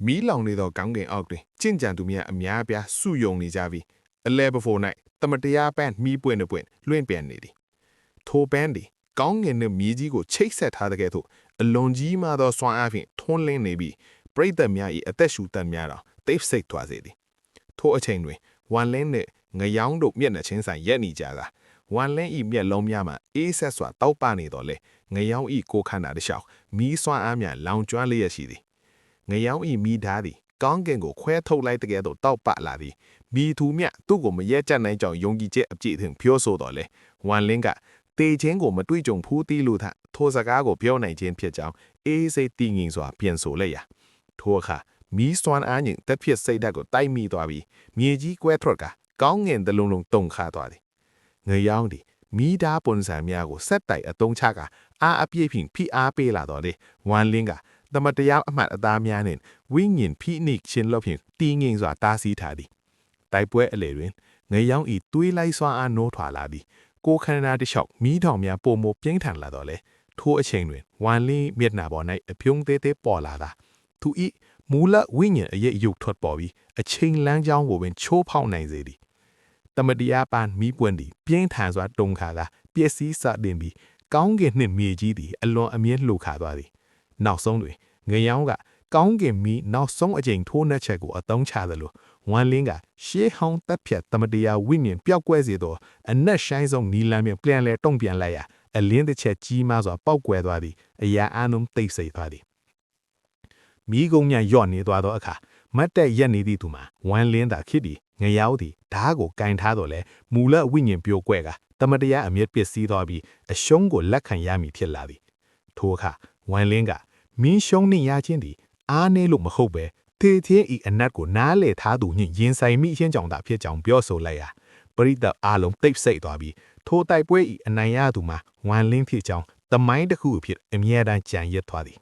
မီးလောင်နေသောကောင်းကင်အောက်တွင်ကြင်ကြံသူများအများပြားစုယုံနေကြပြီးအလဲပဖို့၌တမတရားပန်းမီးပွင့်ပွင့်လွင့်ပြန်နေသည်ထိုပန်းသည်ကောင်းကင်နှင့်မြေကြီးကိုချိတ်ဆက်ထားတဲ့ကဲ့သို့အလွန်ကြီးမားသောစွမ်းအားဖြင့်ထွန်းလင်းနေပြီးပရိသတ်များ၏အသက်ရှူတတ်များတော့တိတ်ဆိတ်သွားစေသည်ထိုအချိန်တွင်ဝမ်လင်းနှင့်ငယောင်းတို့မျက်နှာချင်းဆိုင်ရက်နေကြတာဝမ်လင်း၏မျက်လုံးများမှအေးဆက်စွာတောက်ပနေတော်လဲငယောင်း၏ကိုခန္ဓာတစ်လျှောက်မီးစွမ်းအားများလောင်ကျွမ်းလျက်ရှိသည်ငယောင်း၏မီးဓာတ်သည်ကောင်းကင်ကိုခွဲထုတ်လိုက်တဲ့ကဲ့သို့တောက်ပလာသည်မီးသူမြသူ့ကိုမရဲကြက်နိုင်ကြောင်ယုံကြည်ချက်အပြည့်အစုံပြောဆိုတော်လဲဝမ်လင်းကတေချင်းကိုမတွေ့ကြုံဖူးသီးလို့သာထိုစကားကိုပြောနိုင်ခြင်းဖြစ်ကြောင်းအေးစိတ်တည်ငြိမ်စွာပြန်ဆိုလိုက်ရာထိုအခါမီးစွမ်းအားညင်တက်ဖြစ်စိတ်ဓာတ်ကိုတိုက်မိသွားပြီးမြေကြီးကွဲထွက်ကကောင်းငင်တလုံးလုံးတုန်ခါသွားသည်ငယောင်းသည်မီးဓာတ်ပုံစံများကိုဆက်တိုက်အတုံးချကအားအပြည့်ဖြင့်ဖိအားပေးလာတော်လေဝမ်လင်းကတမတရားအမှတ်အသားများနှင့်ဝိညာဉ်ဖိနှိခြင်းလို့ဖြင့်တည်ငြိမ်စွာတားဆီးထားသည်တိုက်ပွဲအလေတွင်ငယောင်းဤသွေးလိုက်စွမ်းအားနိုးထွာလာသည်ကိုခန္ဓာတစ်လျှောက်မီးထောင်များပုံမပြင်းထန်လာတော့လေထိုအချိန်တွင်ဝမ်လင်းမျက်နှာပေါ်၌အပြုံးသေးသေးပေါ်လာတာသူဤမူလဝိညာဉ်အရေးရုပ်ထွက်ပေါ်ပြီးအချိန်လမ်းကြောင်းကိုပင်ချိုးဖောက်နိုင်စေသည်တမတရားပန်းမီးပွင့်သည်ပြင်းထန်စွာတုန်ခါသာပျက်စီးစတင်ပြီးကောင်းကင်နှင့်မြေကြီးသည်အလွန်အမြင့်လှုပ်ခါသွားသည်နောက်ဆုံးတွင်ငယောင်းကကောင်းကင်မီးနောက်ဆုံးအချိန်ထိုးနှက်ချက်ကိုအသုံးချသလိုဝမ်လင်းကရှေးဟောင်းတပ်ဖြတ်တမတရားဝိညာဉ်ပျောက်ကွဲစေသောအနက်ရှိုင်းဆုံးနီလန်းပြန်ပြန်လဲတုံ့ပြန်လိုက်ရာအလင်းတစ်ချက်ကြီးမားစွာပောက်ကွဲသွားသည်အရာအနှုံတိတ်ဆိတ်သွားသည်မီးကုန်းများယော့နေသွားသောအခါမတ်တက်ရက်နေသည့်သူမှာဝမ်လင်းသာဖြစ်သည်ငယောင်းသည်ဓားကိုကင်ထားတော့လဲမူလဝိညာဉ်ပြိုကွဲကတမတရားအမျက်ပစ္စည်းသွားပြီးအရှုံးကိုလက်ခံရမည်ဖြစ်လာသည်ထိုအခါဝမ်လင်းကမင်းရှုံးနှင့်ရခြင်းသည်အားနည်းလို့မဟုတ်ပဲသေthiênဤအနတ်ကိုနားလေထားသူညင်ရင်ဆိုင်မိချင်းကြောင့်သာဖြစ်ကြောင်းပြောဆိုလိုက်ရာပရိသတ်အားလုံးတိတ်ဆိတ်သွားပြီးထိုတိုက်ပွဲဤအနိုင်ရသူမှာဝမ်လင်းဖြစ်ကြောင်းတမိုင်းတစ်ခုအဖြစ်အမြဲတမ်းကြံရစ်သွားသည်